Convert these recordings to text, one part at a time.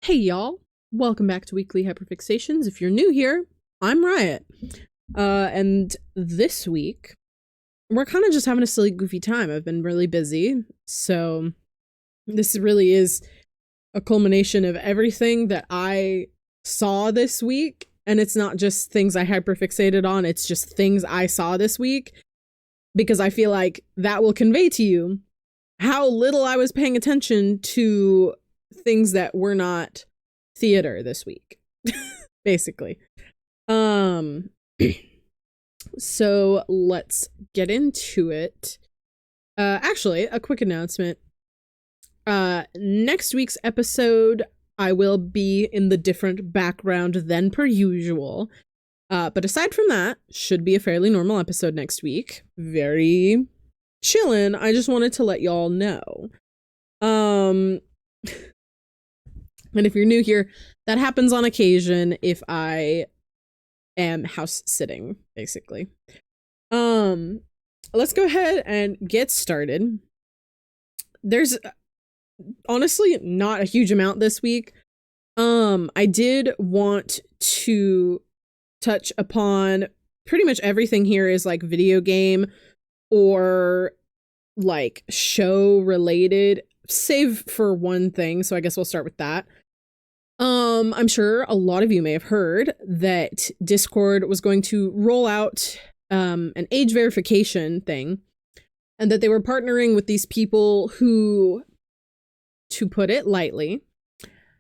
Hey y'all, welcome back to Weekly Hyperfixations. If you're new here, I'm Riot. And this week, we're kind of just having a silly, goofy time. I've been really busy, so this really is a culmination of everything that I saw this week, and it's not just things I hyperfixated on, it's just things I saw this week, because I feel like that will convey to you how little I was paying attention to things that were not theater this week, basically. So let's get into it. Actually, a quick announcement. Next week's episode, I will be in the different background than per usual. But aside from that, should be a fairly normal episode next week. Very chillin'. I just wanted to let y'all know. And if you're new here, that happens on occasion if I am house sitting, basically. Let's go ahead and get started. There's honestly not a huge amount this week. I did want to touch upon pretty much everything here is like video game or like show related, save for one thing, so I guess we'll start with that. I'm sure a lot of you may have heard that Discord was going to roll out an age verification thing, and that they were partnering with these people who, to put it lightly,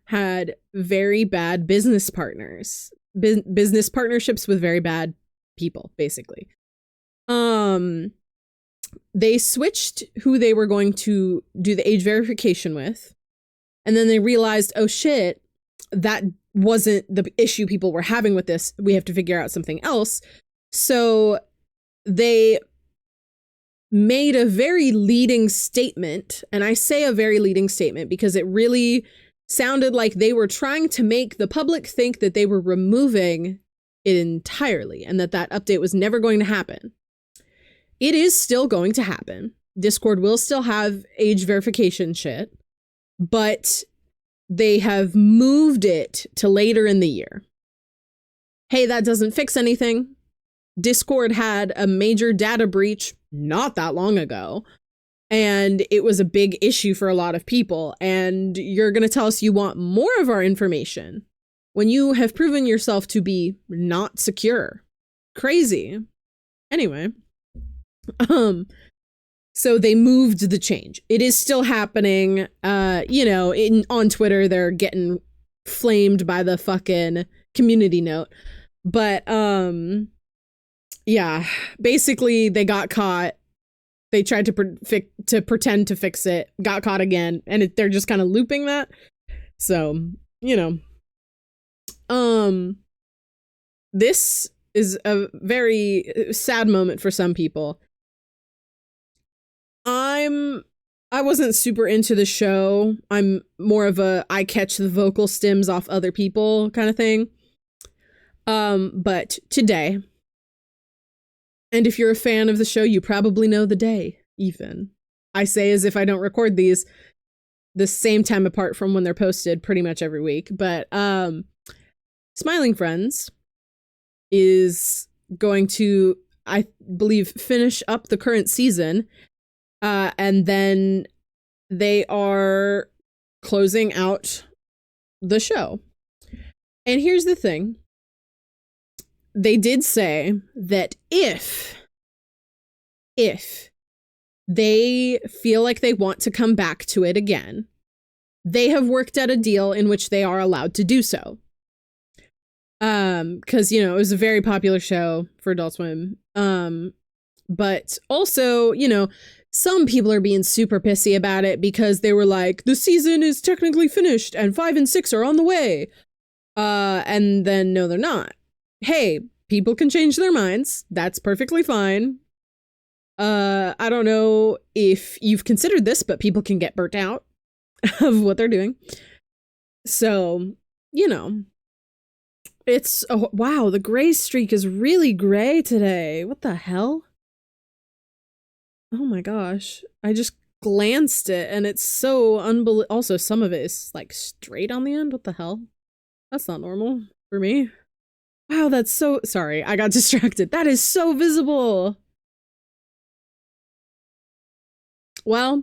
had very bad business partners, business partnerships with very bad people, basically. They switched who they were going to do the age verification with, and then they realized, oh shit, that wasn't the issue people were having with this. We have to figure out something else. So they made a very leading statement, and I say a very leading statement because it really sounded like they were trying to make the public think that they were removing it entirely and that that update was never going to happen. It is still going to happen. Discord will still have age verification shit, but they have moved it to later in the year. Hey, that doesn't fix anything. Discord had a major data breach not that long ago, and it was a big issue for a lot of people, and you're going to tell us you want more of our information when you have proven yourself to be not secure. Crazy. Anyway, so they moved the change. It is still happening. On Twitter, they're getting flamed by the fucking community note. But, yeah, basically they got caught. They tried to pretend to fix it, got caught again, and they're just kind of looping that. So, this is a very sad moment for some people. I wasn't super into the show. I'm more of a I catch the vocal stems off other people kind of thing. But today, and if you're a fan of the show, you probably know the day, even. I say as if I don't record these the same time apart from when they're posted pretty much every week. But Smiling Friends is going to, I believe, finish up the current season. And then they are closing out the show. And here's the thing. They did say that if they feel like they want to come back to it again, they have worked out a deal in which they are allowed to do so. Because, it was a very popular show for Adult Swim. But also, some people are being super pissy about it because they were like, the season is technically finished and 5 and 6 are on the way. And then no, they're not. Hey, people can change their minds. That's perfectly fine. I don't know if you've considered this, but people can get burnt out of what they're doing. So, it's, wow, the gray streak is really gray today. What the hell? Oh my gosh. I just glanced it and it's so unbelievable. Also, some of it is like straight on the end. What the hell? That's not normal for me. Wow, that's so, sorry, I got distracted. That is so visible. Well,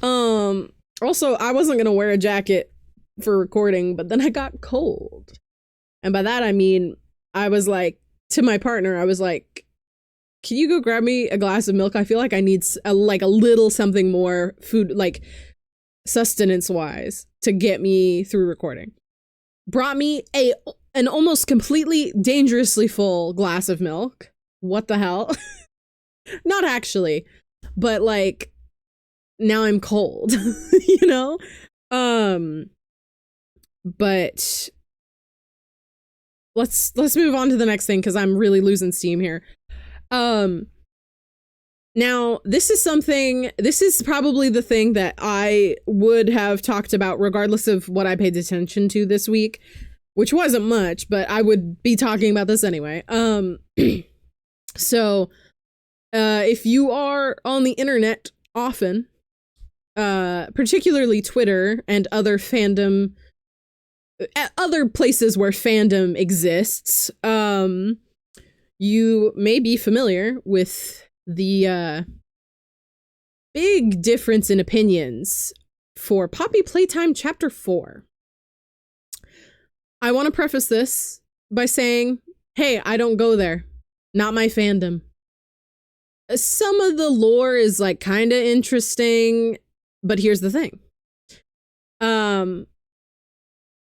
also I wasn't gonna wear a jacket for recording, but then I got cold. And by that I mean, I was like, to my partner, I was like, can you go grab me a glass of milk? I feel like I need a little something more food, like sustenance wise, to get me through recording. Brought me an almost completely dangerously full glass of milk. What the hell? Not actually, but like now I'm cold, you know? But let's move on to the next thing because I'm really losing steam here. Now this is probably the thing that I would have talked about regardless of what I paid attention to this week, which wasn't much, but I would be talking about this anyway. So, if you are on the internet often, particularly Twitter and other fandom, other places where fandom exists, you may be familiar with the big difference in opinions for Poppy Playtime Chapter 4. I want to preface this by saying, hey, I don't go there. Not my fandom. Some of the lore is like kind of interesting, but here's the thing.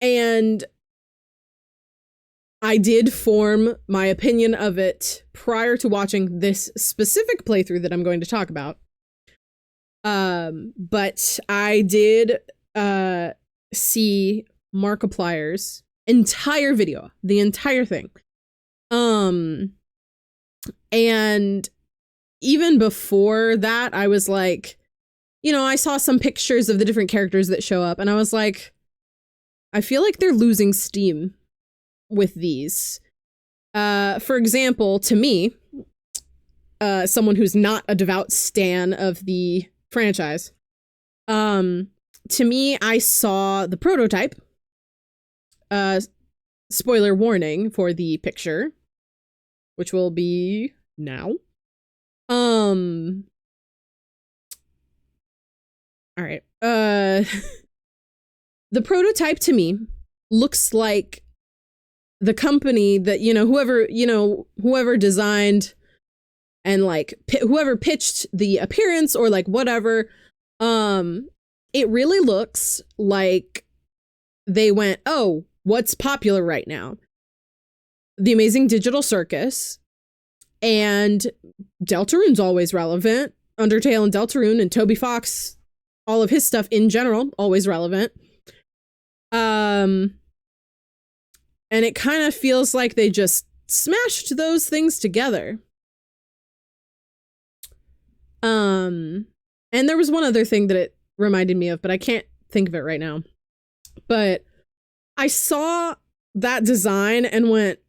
And I did form my opinion of it prior to watching this specific playthrough that I'm going to talk about. But I did see Markiplier's entire video, the entire thing. And even before that, I was like, you know, I saw some pictures of the different characters that show up, and I was like, I feel like they're losing steam with these. For example, to me, someone who's not a devout stan of the franchise, to me, I saw the prototype. Spoiler warning for the picture, which will be now. All right. The prototype to me looks like the company that, whoever designed and like whoever pitched the appearance or like whatever. It really looks like they went, oh, what's popular right now? The Amazing Digital Circus, and Deltarune's always relevant. Undertale and Deltarune and Toby Fox, all of his stuff in general, always relevant. And it kind of feels like they just smashed those things together. And there was one other thing that it reminded me of, but I can't think of it right now. But I saw that design and went,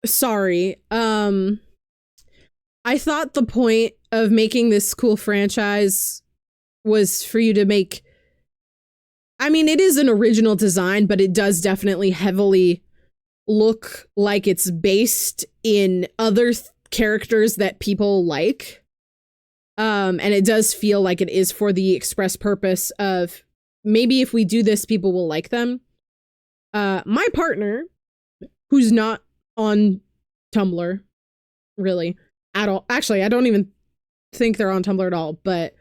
sorry. I thought the point of making this cool franchise was for you to make, I mean, it is an original design, but it does definitely heavily look like it's based in other characters that people like. And it does feel like it is for the express purpose of maybe if we do this, people will like them. My partner, who's not on Tumblr, really, at all. Actually, I don't even think they're on Tumblr at all, but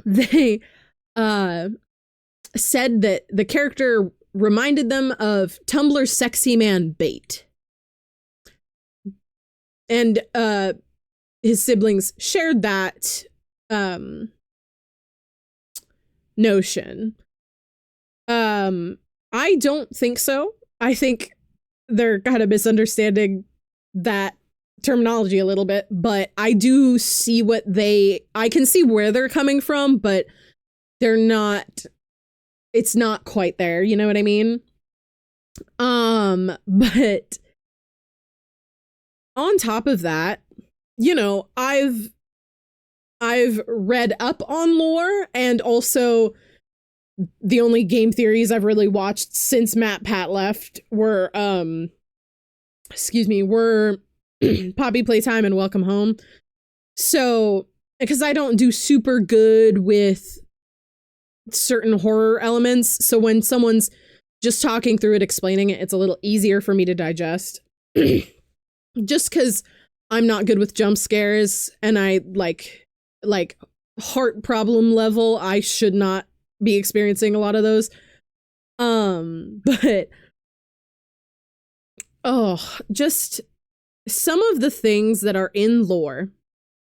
they said that the character reminded them of Tumblr's sexy man Bait. And his siblings shared that notion. I don't think so. I think they're kind of misunderstanding that terminology a little bit, but I do see I can see where they're coming from, but it's not quite there, you know what I mean? But on top of that, you know, I've read up on lore, and also the only game theories I've really watched since Matt Pat left were Poppy Playtime and Welcome Home. So, because I don't do super good with certain horror elements, so when someone's just talking through it, explaining it, it's a little easier for me to digest. Just because I'm not good with jump scares, and I like heart problem level, I should not be experiencing a lot of those. But just some of the things that are in lore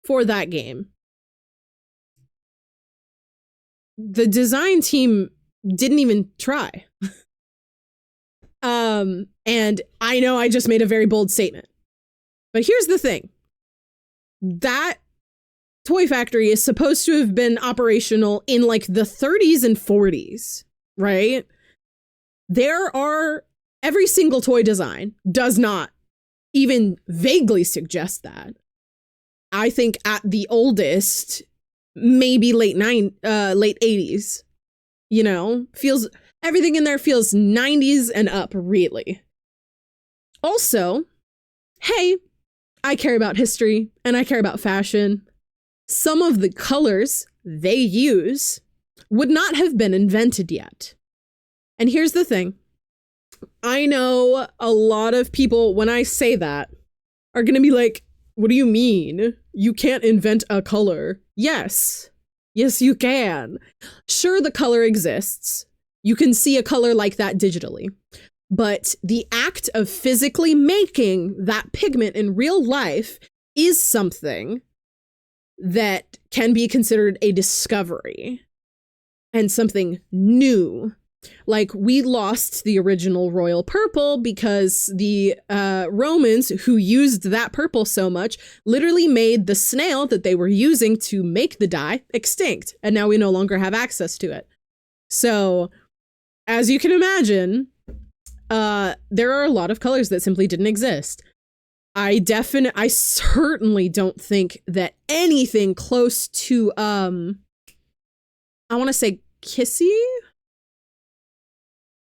for that game. The design team didn't even try. And I know I just made a very bold statement. But here's the thing. That toy factory is supposed to have been operational in like the 30s and 40s, right? Every single toy design does not even vaguely suggest that. I think at the oldest, maybe late 80s, you know, everything in there feels 90s and up, really. Also, hey, I care about history and I care about fashion. Some of the colors they use would not have been invented yet. And here's the thing. I know a lot of people, when I say that, are going to be like, what do you mean? You can't invent a color. Yes, you can. Sure, the color exists. You can see a color like that digitally. But the act of physically making that pigment in real life is something that can be considered a discovery and something new. Like, we lost the original royal purple because the Romans, who used that purple so much, literally made the snail that they were using to make the dye extinct. And now we no longer have access to it. So, as you can imagine, there are a lot of colors that simply didn't exist. I certainly don't think that anything close to, I want to say Kissy?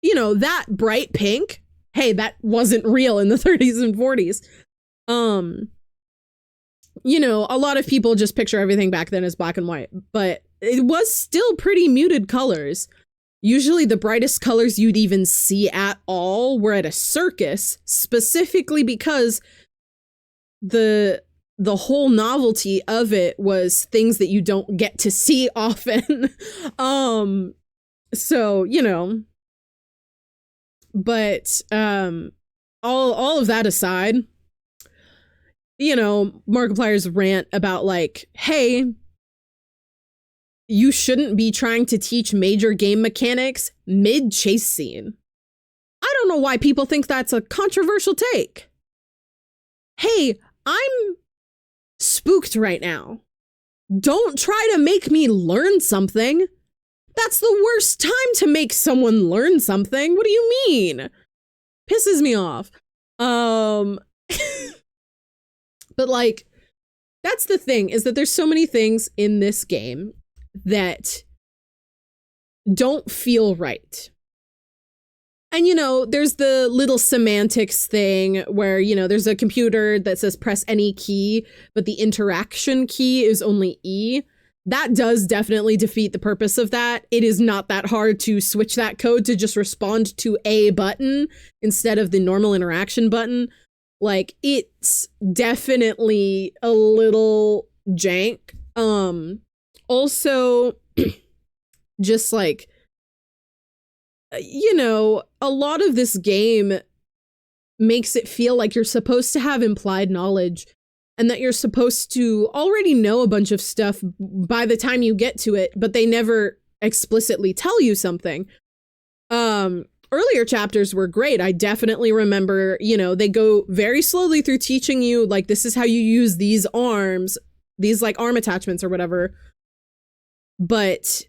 You know, that bright pink, hey, that wasn't real in the 30s and 40s. You know, a lot of people just picture everything back then as black and white, but it was still pretty muted colors. Usually the brightest colors you'd even see at all were at a circus, specifically because the whole novelty of it was things that you don't get to see often. So, you know, but all of that aside, you know, Markiplier's rant about like, hey, you shouldn't be trying to teach major game mechanics mid-chase scene. I don't know why people think that's a controversial take. Hey, I'm spooked right now. Don't try to make me learn something. That's the worst time to make someone learn something. What do you mean? Pisses me off. But like, that's the thing, is that there's so many things in this game that don't feel right. And, you know, there's the little semantics thing where, you know, there's a computer that says press any key, but the interaction key is only E. That does definitely defeat the purpose of that. It is not that hard to switch that code to just respond to a button instead of the normal interaction button. Like, it's definitely a little jank. Also, just like, you know, a lot of this game makes it feel like you're supposed to have implied knowledge and that you're supposed to already know a bunch of stuff by the time you get to it, but they never explicitly tell you something. Earlier chapters were great. I definitely remember, you know, they go very slowly through teaching you, like, this is how you use these arms, these like arm attachments or whatever. But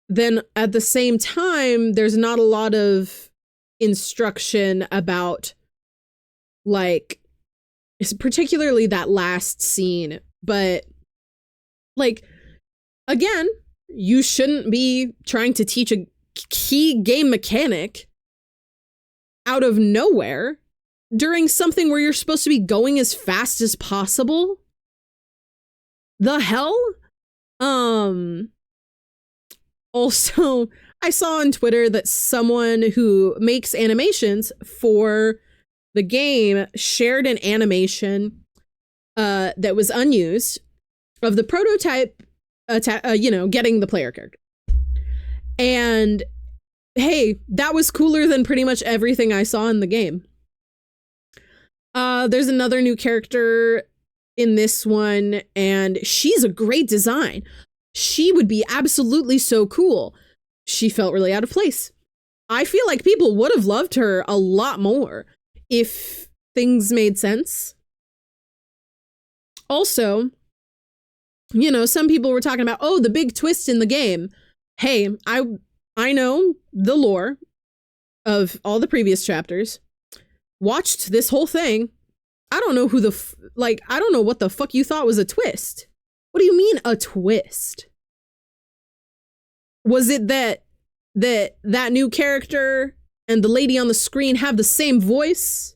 then at the same time, there's not a lot of instruction about, like, particularly that last scene, but Like, again, you shouldn't be trying to teach a key game mechanic out of nowhere during something where you're supposed to be going as fast as possible. The hell? Also, I saw on Twitter that someone who makes animations for the game shared an animation that was unused of the prototype, getting the player character. And hey, that was cooler than pretty much everything I saw in the game. There's another new character in this one, and she's a great design. She would be absolutely so cool. She felt really out of place. I feel like people would have loved her a lot more if things made sense. Also, some people were talking about, oh, the big twist in the game. Hey, I know the lore of all the previous chapters. Watched this whole thing. I don't know who I don't know what the fuck you thought was a twist. What do you mean a twist? Was it that new character and the lady on the screen have the same voice?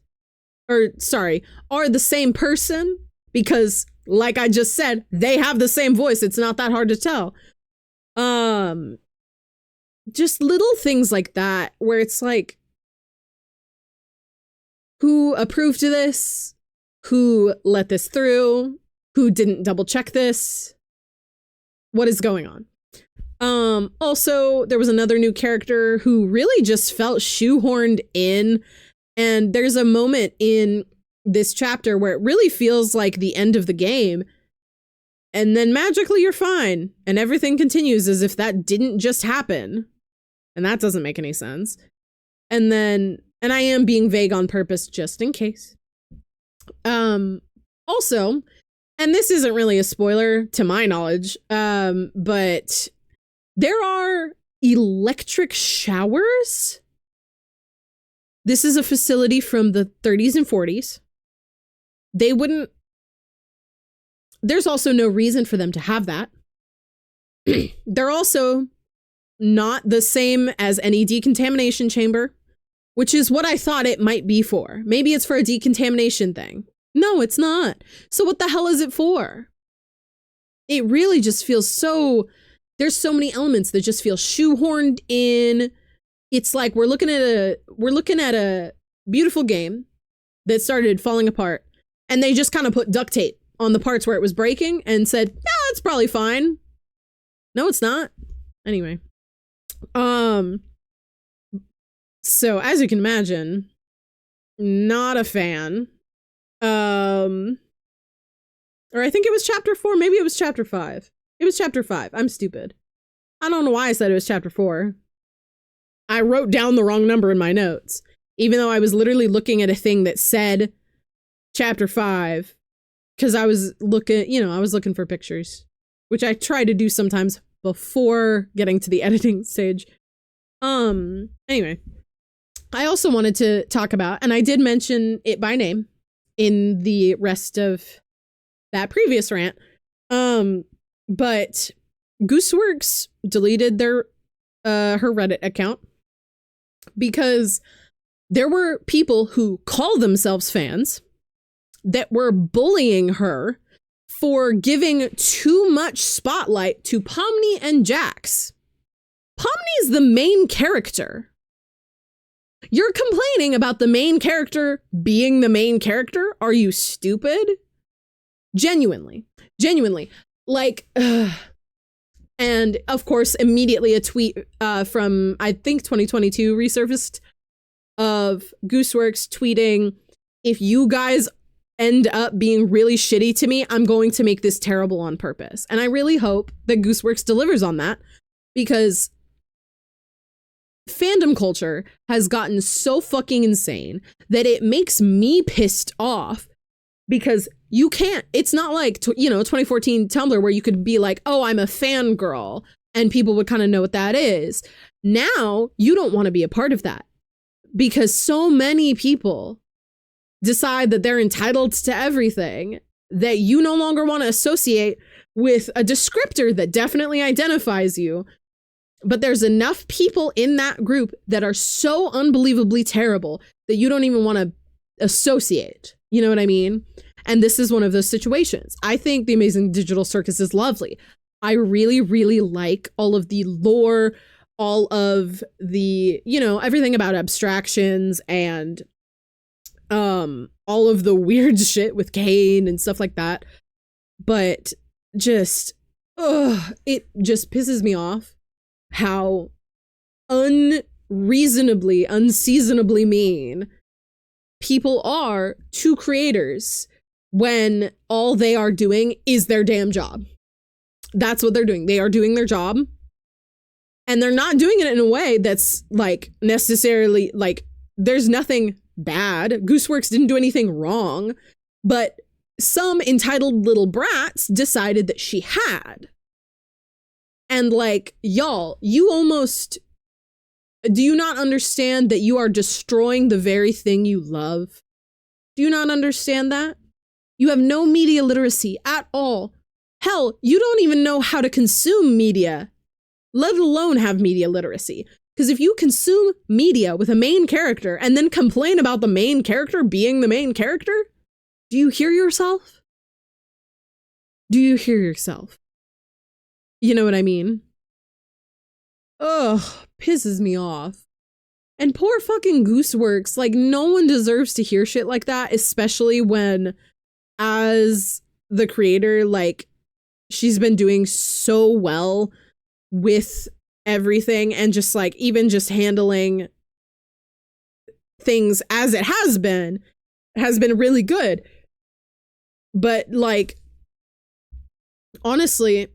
Or, sorry, are the same person? Because, like I just said, they have the same voice. It's not that hard to tell. Just little things like that where it's like, who approved of this? Who let this through? Who didn't double check this? What is going on? Also, there was another new character who really just felt shoehorned in. And there's a moment in this chapter where it really feels like the end of the game. And then magically you're fine. And everything continues as if that didn't just happen. And that doesn't make any sense. And I am being vague on purpose just in case. Also, and this isn't really a spoiler to my knowledge, but there are electric showers. This is a facility from the 30s and 40s. There's also no reason for them to have that. They're also not the same as any decontamination chamber, which is what I thought it might be for. Maybe it's for a decontamination thing. No, it's not. So what the hell is it for? It really just feels there's so many elements that just feel shoehorned in. It's like we're looking at a beautiful game that started falling apart, and they just kind of put duct tape on the parts where it was breaking and said, yeah, it's probably fine. No, it's not. Anyway. So as you can imagine, not a fan. Or I think it was chapter 4. Maybe it was chapter 5. It was chapter 5. I'm stupid. I don't know why I said it was chapter 4. I wrote down the wrong number in my notes, even though I was literally looking at a thing that said chapter 5, because I was looking for pictures, which I try to do sometimes before getting to the editing stage. Anyway, I also wanted to talk about, and I did mention it by name in the rest of that previous rant, but Gooseworx deleted her Reddit account because there were people who call themselves fans that were bullying her for giving too much spotlight to Pomni and Jax. Pomni's the main character. You're complaining about the main character being the main character? Are you stupid? Genuinely. Like, and of course, immediately a tweet from, I think, 2022 resurfaced of Gooseworx tweeting, if you guys end up being really shitty to me, I'm going to make this terrible on purpose. And I really hope that Gooseworx delivers on that, because fandom culture has gotten so fucking insane that it makes me pissed off, because you can't, it's not like, 2014 Tumblr where you could be like, oh, I'm a fangirl, and people would kind of know what that is. Now you don't want to be a part of that, because so many people decide that they're entitled to everything that you no longer want to associate with a descriptor that definitely identifies you, but there's enough people in that group that are so unbelievably terrible that you don't even want to associate. You know what I mean? And this is one of those situations. I think The Amazing Digital Circus is lovely. I really, really like all of the lore, all of the, you know, everything about abstractions and all of the weird shit with Kane and stuff like that. But just, it just pisses me off how unseasonably mean people are to creators when all they are doing is their damn job. That's what they're doing. They are doing their job. And they're not doing it in a way that's like necessarily like there's nothing bad. Gooseworx didn't do anything wrong, but some entitled little brats decided that she had. And like, y'all, you almost, do you not understand that you are destroying the very thing you love? Do you not understand that? You have no media literacy at all. Hell, you don't even know how to consume media, let alone have media literacy. Because if you consume media with a main character and then complain about the main character being the main character, do you hear yourself? Do you hear yourself? You know what I mean? Ugh, pisses me off. And poor fucking Gooseworx, like no one deserves to hear shit like that, especially when, as the creator, like she's been doing so well with everything and just like even just handling things as it has been really good. But like, honestly,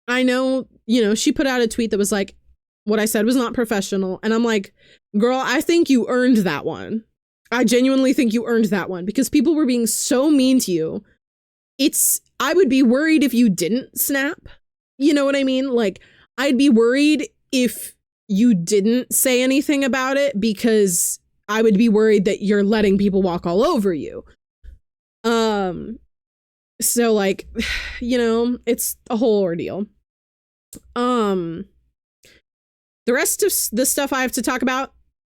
I know, you know, she put out a tweet that was like, what I said was not professional. And I'm like, girl, I think you earned that one. I genuinely think you earned that one because people were being so mean to you. I would be worried if you didn't snap. You know what I mean? Like, I'd be worried if you didn't say anything about it because I would be worried that you're letting people walk all over you. So like, you know, it's a whole ordeal. The rest of the stuff I have to talk about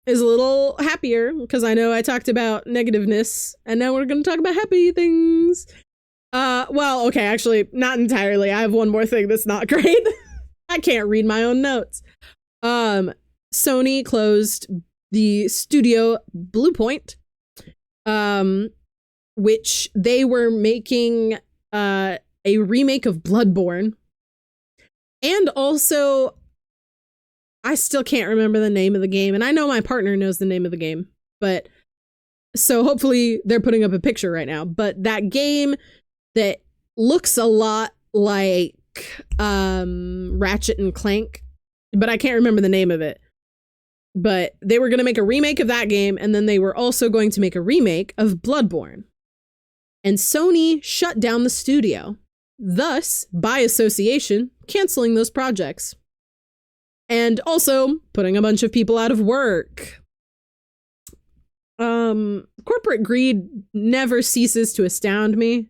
is a little happier because I know I talked about negativeness and now we're going to talk about happy things. Well, okay, actually not entirely. I have one more thing that's not great. I can't read my own notes. Sony closed the studio Bluepoint, which they were making a remake of Bloodborne. And also, I still can't remember the name of the game. And I know my partner knows the name of the game. But so hopefully they're putting up a picture right now. But that game that looks a lot like Ratchet and Clank, but I can't remember the name of it. But they were going to make a remake of that game, and then they were also going to make a remake of Bloodborne. And Sony shut down the studio, thus, by association, canceling those projects. And also putting a bunch of people out of work. Corporate greed never ceases to astound me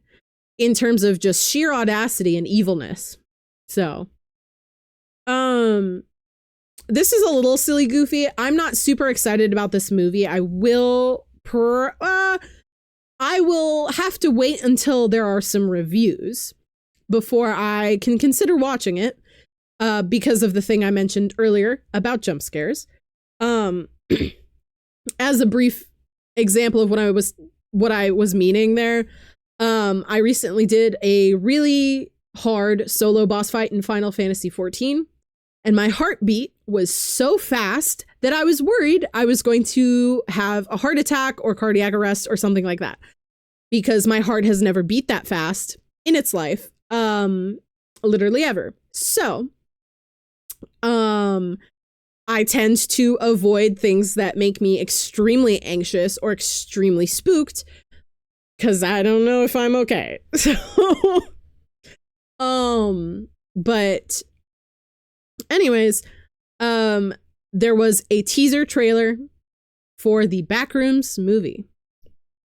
in terms of just sheer audacity and evilness. So, this is a little silly goofy. I'm not super excited about this movie. I will have to wait until there are some reviews before I can consider watching it, because of the thing I mentioned earlier about jump scares. As a brief example of what I was meaning there, I recently did a really hard solo boss fight in Final Fantasy XIV, and my heartbeat was so fast that I was worried I was going to have a heart attack or cardiac arrest or something like that, because my heart has never beat that fast in its life, literally ever. So, I tend to avoid things that make me extremely anxious or extremely spooked because I don't know if I'm okay. So, but anyways, there was a teaser trailer for the Backrooms movie.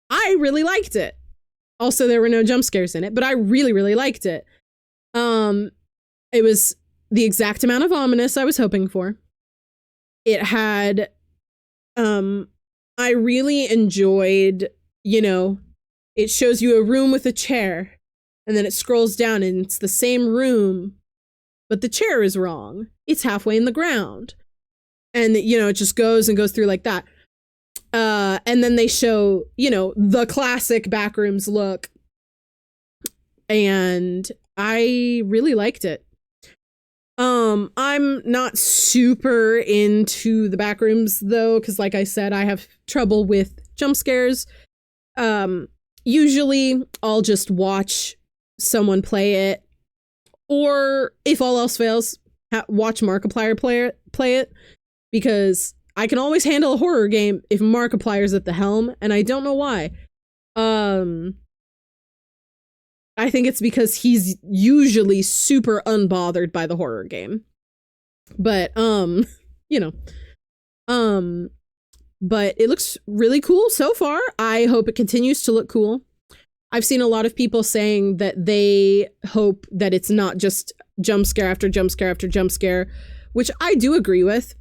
I really liked it. Also, there were no jump scares in it, but I really, really liked it. It was the exact amount of ominous I was hoping for. It had, I really enjoyed, you know, it shows you a room with a chair, and then it scrolls down and it's the same room, but the chair is wrong. It's halfway in the ground. And, you know, it just goes and goes through like that. And then they show, you know, the classic Backrooms look. And I really liked it. I'm not super into the Backrooms though, because like I said, I have trouble with jump scares. Usually I'll just watch someone play it, or if all else fails, watch Markiplier play it, because I can always handle a horror game if Markiplier's at the helm, and I don't know why. I think it's because he's usually super unbothered by the horror game. But, you know. But it looks really cool so far. I hope it continues to look cool. I've seen a lot of people saying that they hope that it's not just jump scare after jump scare after jump scare, which I do agree with.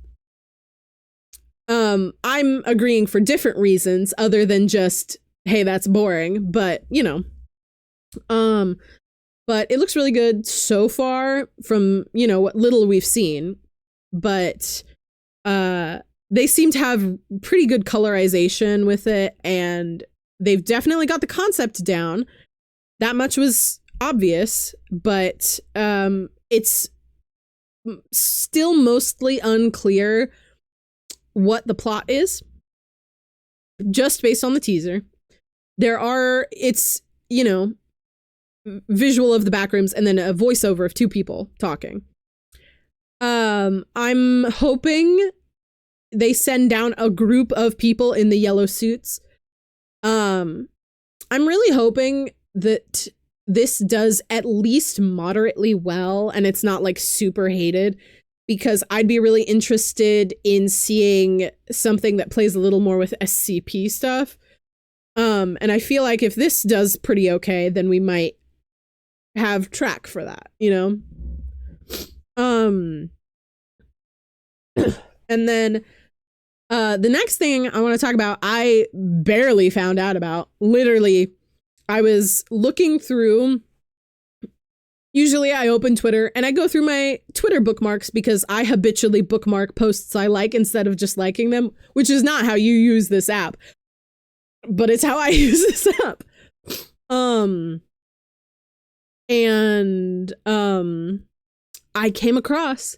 I'm agreeing for different reasons other than just, hey, that's boring, but you know. But it looks really good so far from, you know, what little we've seen. But they seem to have pretty good colorization with it, and they've definitely got the concept down. That much was obvious, but it's still mostly unclear what the plot is, just based on the teaser. It's, you know, visual of the Backrooms and then a voiceover of two people talking. I'm hoping they send down a group of people in the yellow suits. I'm really hoping that this does at least moderately well and it's not like super hated, because I'd be really interested in seeing something that plays a little more with SCP stuff. And I feel like if this does pretty okay, then we might have track for that, you know? And then the next thing I want to talk about, I barely found out about. Literally, I was looking through. Usually I open Twitter and I go through my Twitter bookmarks because I habitually bookmark posts I like instead of just liking them, which is not how you use this app, but it's how I use this app. I came across,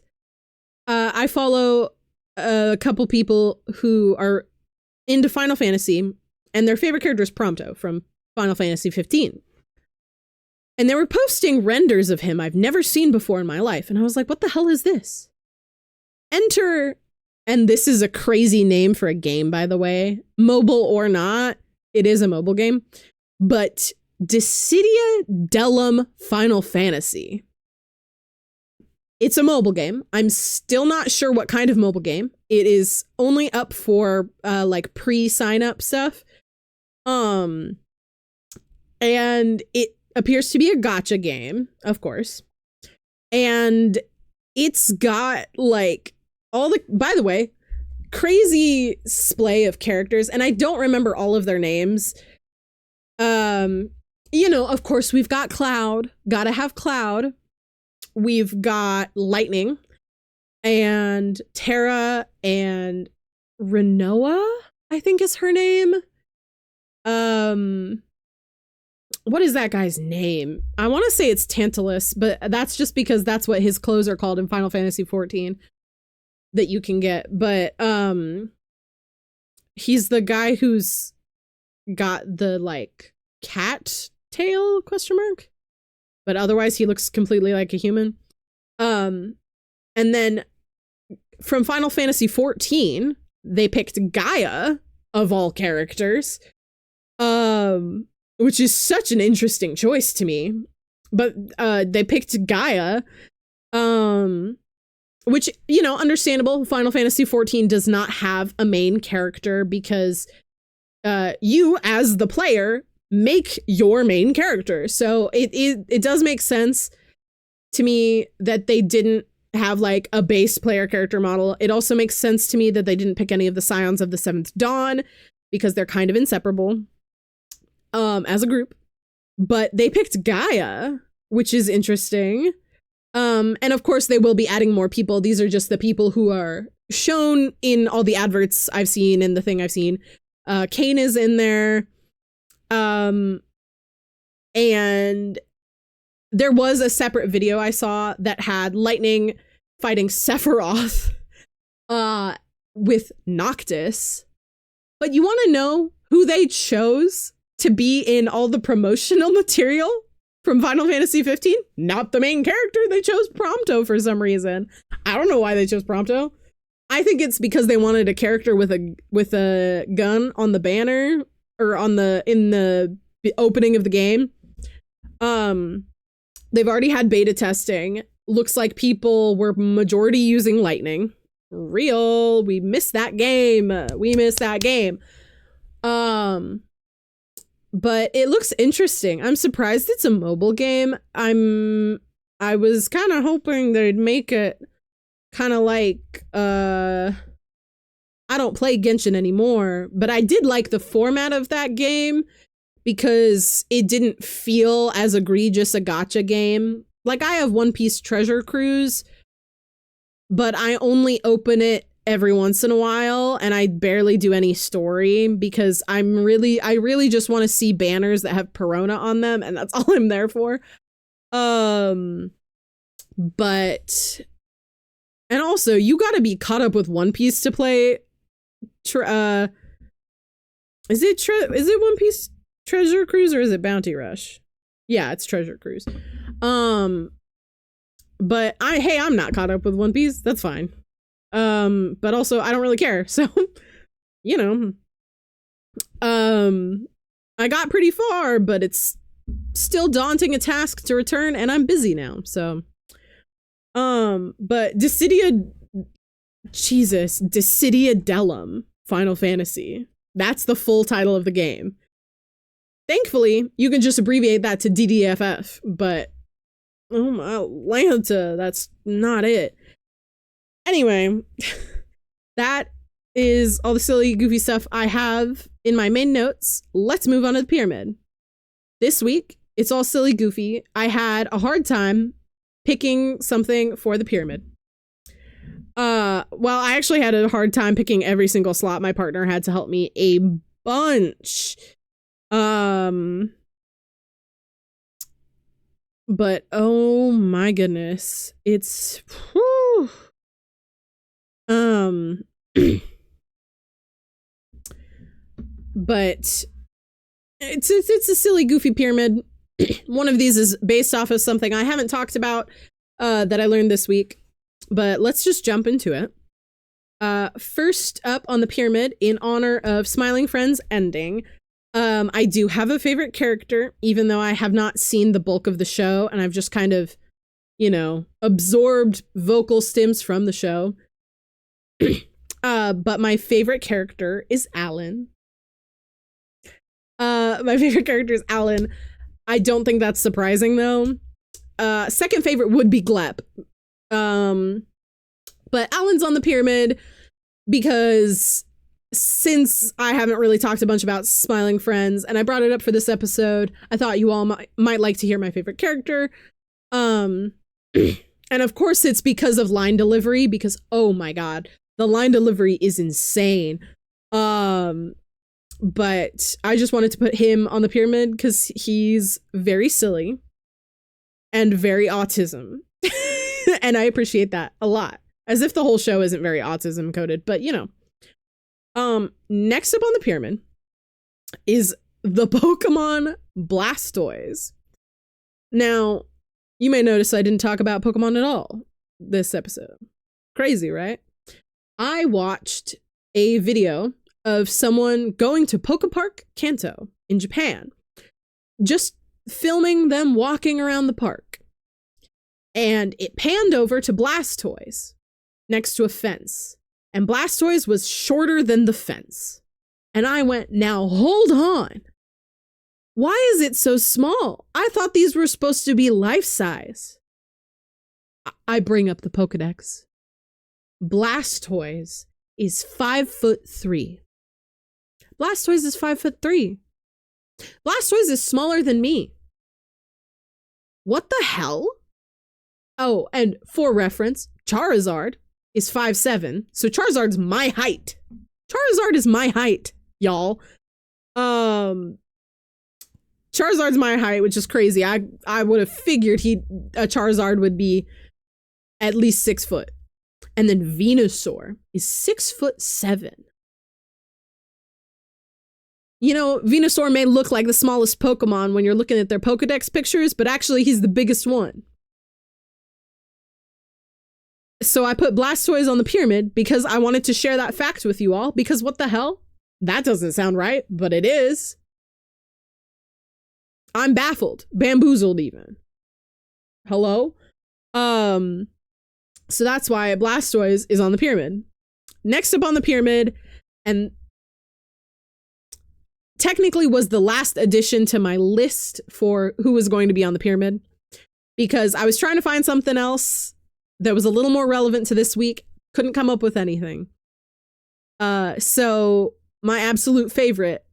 I follow a couple people who are into Final Fantasy, and their favorite character is Prompto from Final Fantasy 15. And they were posting renders of him I've never seen before in my life. And I was like, what the hell is this? Enter, and this is a crazy name for a game, by the way, mobile or not, it is a mobile game, but Dissida Dellum Final Fantasy. It's a mobile game. I'm still not sure what kind of mobile game. It is only up for like pre-sign up stuff. And it appears to be a gacha game, of course. And it's got like all the, by the way, crazy splay of characters, and I don't remember all of their names. You know, of course, we've got Cloud. Gotta have Cloud. We've got Lightning and Terra and Renoa, I think is her name. What is that guy's name? I want to say it's Tantalus, but that's just because that's what his clothes are called in Final Fantasy 14 that you can get. But he's the guy who's got the like cat tail ? But otherwise he looks completely like a human. And then from Final Fantasy 14, they picked Gaia of all characters. Which is such an interesting choice to me. But they picked Gaia, which, you know, understandable. Final Fantasy 14 does not have a main character because you, as the player, make your main character. So it does make sense to me that they didn't have like a base player character model. It also makes sense to me that they didn't pick any of the Scions of the Seventh Dawn because they're kind of inseparable as a group. But they picked Gaia, which is interesting. And of course, they will be adding more people. These are just the people who are shown in all the adverts I've seen and the thing I've seen. Kain is in there. And there was a separate video I saw that had Lightning fighting Sephiroth with Noctis. But you want to know who they chose to be in all the promotional material from Final Fantasy 15? Not the main character. They chose Prompto for some reason. I don't know why they chose Prompto. I think it's because they wanted a character with a gun on the banner or in the opening of the game. They've already had beta testing. Looks like people were majority using Lightning. Real. We missed that game. But it looks interesting. I'm surprised it's a mobile game. I was kind of hoping they'd make it kind of like, I don't play Genshin anymore, but I did like the format of that game because it didn't feel as egregious a gacha game. Like, I have One Piece Treasure Cruise, but I only open it every once in a while, and I barely do any story because I really just want to see banners that have Perona on them, and that's all I'm there for. But, and also, you gotta be caught up with One Piece to play, is it One Piece Treasure Cruise or is it Bounty Rush? Yeah, it's Treasure Cruise. But I'm not caught up with One Piece. That's fine. But also I don't really care. So, you know, I got pretty far, but it's still daunting a task to return and I'm busy now. So, but Dissida Dellum Final Fantasy. That's the full title of the game. Thankfully, you can just abbreviate that to DDFF, but oh my Lanta, that's not it. Anyway, that is all the silly, goofy stuff I have in my main notes. Let's move on to the pyramid. This week, it's all silly, goofy. I had a hard time picking something for the pyramid. Well, I actually had a hard time picking every single slot. My partner had to help me a bunch. But oh my goodness, it's whew. But it's a silly, goofy pyramid. One of these is based off of something I haven't talked about that I learned this week, but let's just jump into it. First up on the pyramid, in honor of Smiling Friends ending, I do have a favorite character, even though I have not seen the bulk of the show, and I've just kind of, you know, absorbed vocal stems from the show. But my favorite character is Alan. My favorite character is Alan. I don't think that's surprising, though. Second favorite would be Glep. But Alan's on the pyramid because since I haven't really talked a bunch about Smiling Friends, and I brought it up for this episode, I thought you all might like to hear my favorite character. And of course it's because of line delivery, because oh my god, the line delivery is insane. But I just wanted to put him on the pyramid because he's very silly and very autism. And I appreciate that a lot. As if the whole show isn't very autism coded, but you know. Next up on the pyramid is the Pokemon Blastoise. Now, you may notice I didn't talk about Pokemon at all this episode. Crazy, right? I watched a video of someone going to Pokepark Kanto in Japan, just filming them walking around the park. And it panned over to Blastoise next to a fence. And Blastoise was shorter than the fence. And I went, now hold on. Why is it so small? I thought these were supposed to be life size. I bring up the Pokedex. Blastoise is 5'3". Blastoise is 5'3". Blastoise is smaller than me. What the hell? Oh, and for reference, Charizard is 5'7", so Charizard's my height. Charizard is my height, y'all. Charizard's my height, which is crazy. I would have figured a Charizard would be at least 6 foot. And then Venusaur is 6'7". You know, Venusaur may look like the smallest Pokemon when you're looking at their Pokedex pictures, but actually he's the biggest one. So I put Blastoise on the pyramid because I wanted to share that fact with you all, because what the hell? That doesn't sound right, but it is. I'm baffled, bamboozled even. Hello? So that's why Blastoise is on the pyramid. Next up on the pyramid, and technically was the last addition to my list for who was going to be on the pyramid, because I was trying to find something else that was a little more relevant to this week. Couldn't come up with anything. So my absolute favorite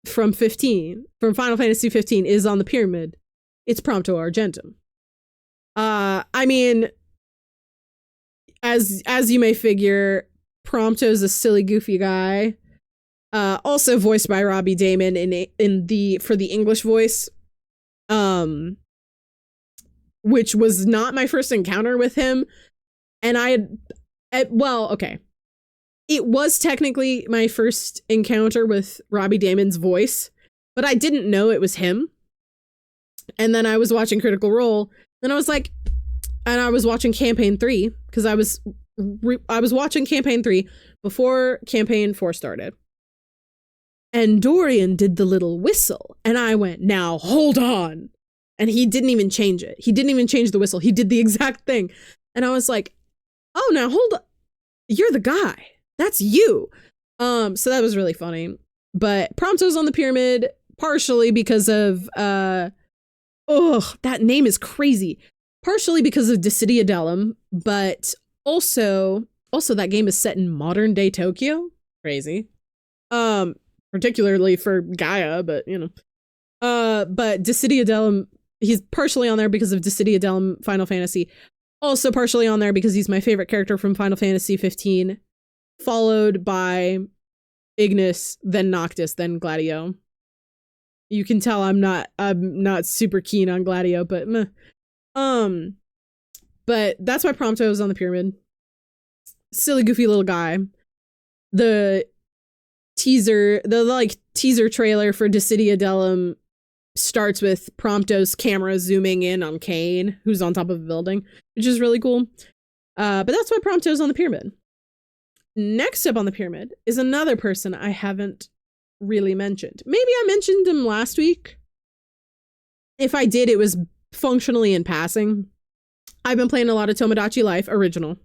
from Final Fantasy 15 is on the pyramid. It's Prompto Argentum. I mean, as you may figure, Prompto's a silly, goofy guy. Also voiced by Robbie Damon for the English voice. Which was not my first encounter with him. And okay. It was technically my first encounter with Robbie Damon's voice, but I didn't know it was him. And then I was watching Critical Role, and I was watching Campaign 3, because I was watching Campaign 3 before Campaign 4 started. And Dorian did the little whistle, and I went, now hold on. And he didn't even change it. He didn't even change the whistle. He did the exact thing. And I was like, oh, now hold on. You're the guy. That's you. So that was really funny. But Prompto's on the pyramid partially because of that name is crazy. Partially because of Dissida Dellum, but also that game is set in modern day Tokyo. Crazy. Particularly for Gaia, but you know. But Dissida Dellum, he's partially on there because of Dissida Dellum Final Fantasy. Also partially on there because he's my favorite character from Final Fantasy 15. Followed by Ignis, then Noctis, then Gladio. You can tell I'm not super keen on Gladio, but meh. But that's why Prompto is on the pyramid. Silly, goofy little guy. The teaser trailer for Dissida Dellum starts with Prompto's camera zooming in on Kane, who's on top of a building, which is really cool. But that's why Prompto's on the pyramid. Next up on the pyramid is another person I haven't really mentioned. Maybe I mentioned him last week. If I did, it was functionally in passing. I've been playing a lot of Tomodachi Life original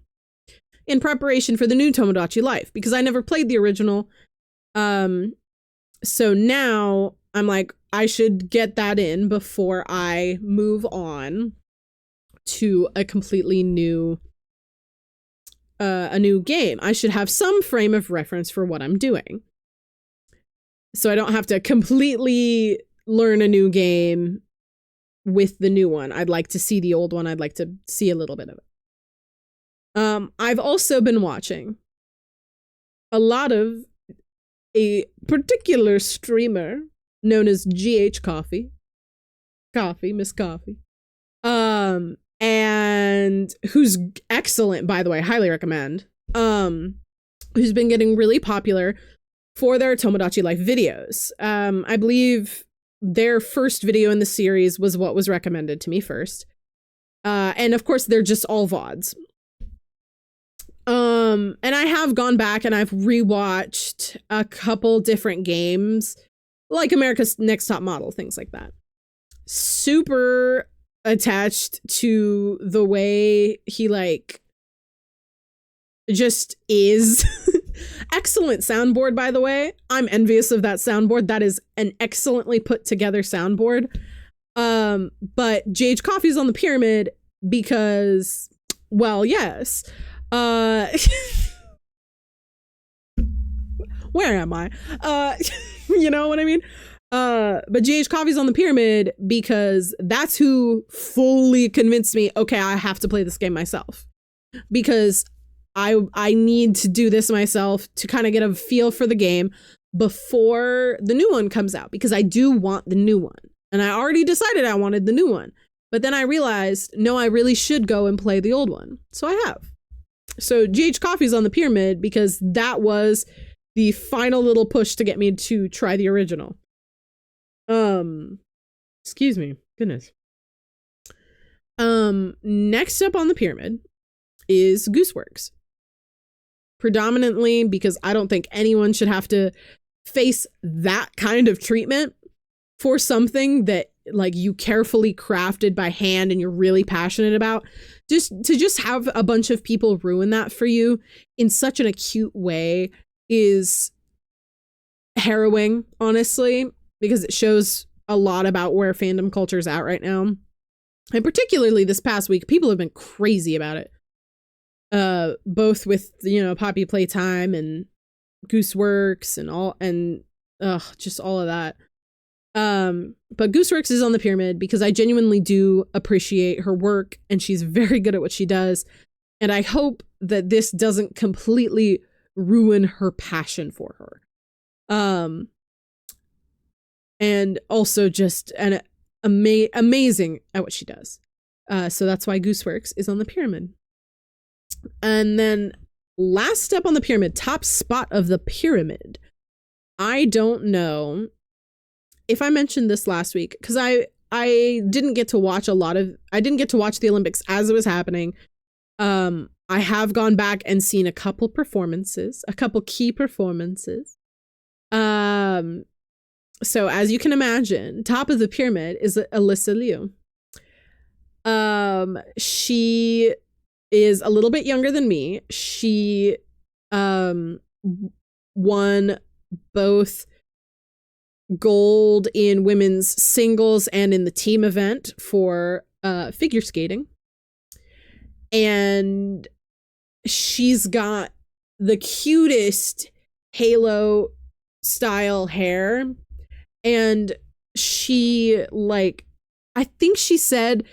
in preparation for the new Tomodachi Life, because I never played the original. So now I'm like, I should get that in before I move on to a completely new game. I should have some frame of reference for what I'm doing, so I don't have to completely learn a new game with the new one. I'd like to see the old one. I'd like to see a little bit of it. I've also been watching a lot of a particular streamer known as GH Coffee, Miss Coffee, and who's excellent, by the way, highly recommend, who's been getting really popular for their Tomodachi Life videos. I believe their first video in the series was what was recommended to me first. And of course, they're just all VODs. And I have gone back and I've rewatched a couple different games, like America's Next Top Model, things like that. Super attached to the way he just is. Excellent soundboard, by the way. I'm envious of that soundboard. That is an excellently put together soundboard. But JH Coffee's on the pyramid because, well, yes. Where am I? You know what I mean? But GH Coffee's on the pyramid because that's who fully convinced me, okay, I have to play this game myself. Because I need to do this myself to kind of get a feel for the game before the new one comes out, because I do want the new one. And I already decided I wanted the new one. But then I realized, no, I really should go and play the old one. So I have. So GH Coffee's on the pyramid because that was the final little push to get me to try the original. Excuse me. Goodness. Next up on the pyramid is Gooseworx. Predominantly because I don't think anyone should have to face that kind of treatment for something that like you carefully crafted by hand and you're really passionate about. Just to have a bunch of people ruin that for you in such an acute way is harrowing, honestly, because it shows a lot about where fandom culture is at right now. And particularly this past week, people have been crazy about it. Both with, you know, Poppy Playtime and Gooseworx and all, and just all of that. But Gooseworx is on the pyramid because I genuinely do appreciate her work and she's very good at what she does. And I hope that this doesn't completely ruin her passion for her. And also just an amazing at what she does. So that's why Gooseworx is on the pyramid. And then last step on the pyramid, top spot of the pyramid. I don't know if I mentioned this last week because I didn't get to watch I didn't get to watch the Olympics as it was happening. I have gone back and seen a couple key performances. So as you can imagine, top of the pyramid is Alyssa Liu. She is a little bit younger than me. She won both gold in women's singles and in the team event for figure skating. And she's got the cutest halo style hair. And she, like, I think she said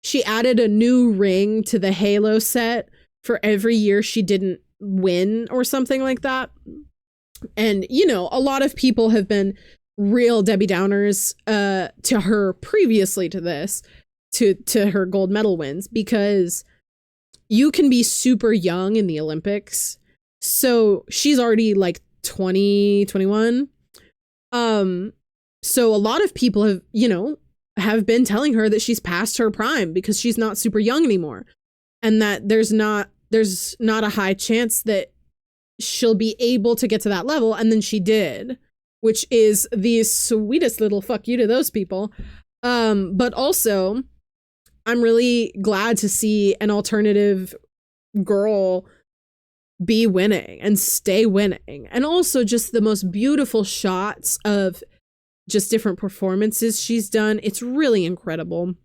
she added a new ring to the halo set for every year she didn't win or something like that. And, you know, a lot of people have been real Debbie Downers to her previously to this, to her gold medal wins, because you can be super young in the Olympics. So she's already like 20, 21. So a lot of people have, you know, have been telling her that she's past her prime because she's not super young anymore. And that there's not a high chance that she'll be able to get to that level. And then she did, which is the sweetest little fuck you to those people. But also, I'm really glad to see an alternative girl be winning and stay winning. And also just the most beautiful shots of just different performances she's done. It's really incredible.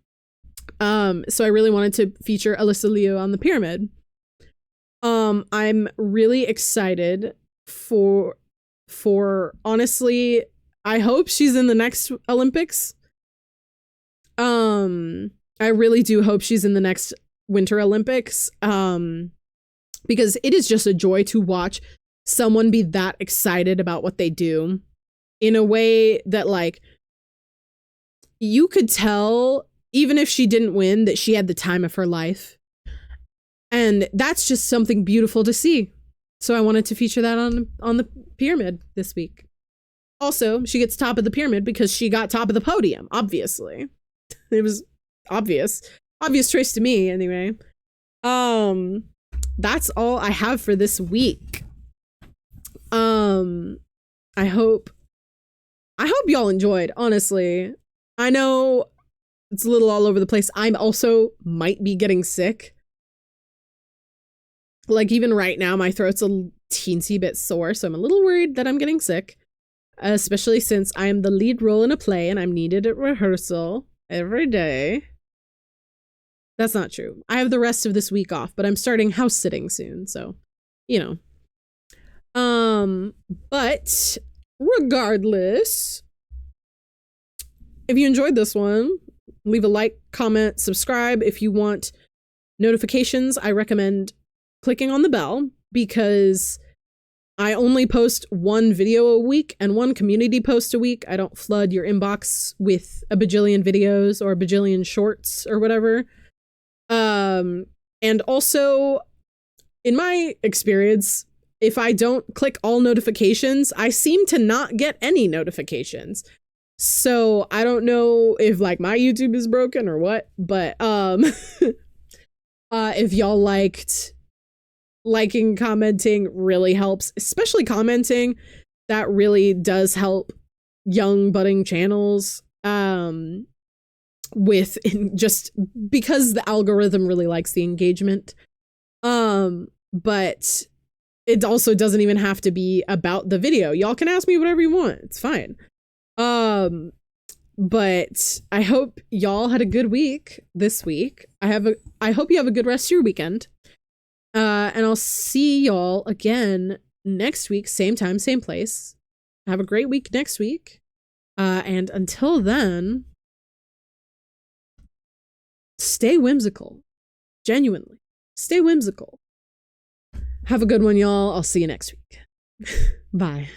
So I really wanted to feature Alyssa Liu on the pyramid. I'm really excited for honestly, I hope she's in the next Olympics. I really do hope she's in the next Winter Olympics. Because it is just a joy to watch someone be that excited about what they do in a way that, like, you could tell, even if she didn't win, that she had the time of her life. And that's just something beautiful to see. So I wanted to feature that on the pyramid this week. Also, she gets top of the pyramid because she got top of the podium, obviously. It was obvious choice to me, anyway. That's all I have for this week. I hope y'all enjoyed, honestly. I know it's a little all over the place. I'm also might be getting sick. Like, even right now, my throat's a teensy bit sore, so I'm a little worried that I'm getting sick. Especially since I am the lead role in a play and I'm needed at rehearsal every day. That's not true. I have the rest of this week off, but I'm starting house sitting soon, so, you know. But regardless, if you enjoyed this one, leave a like, comment, subscribe. If you want notifications, I recommend clicking on the bell because I only post one video a week and one community post a week. I don't flood your inbox with a bajillion videos or a bajillion shorts or whatever. And also, in my experience, if I don't click all notifications, I seem to not get any notifications. So I don't know if like my YouTube is broken or what, but if y'all liking, commenting really helps, especially commenting. That really does help young budding channels with just because the algorithm really likes the engagement. But it also doesn't even have to be about the video. Y'all can ask me whatever you want. It's fine. But I hope y'all had a good week this week. I hope you have a good rest of your weekend. And I'll see y'all again next week, same time, same place. Have a great week next week. And until then, stay whimsical. Genuinely. Stay whimsical. Have a good one, y'all. I'll see you next week. Bye.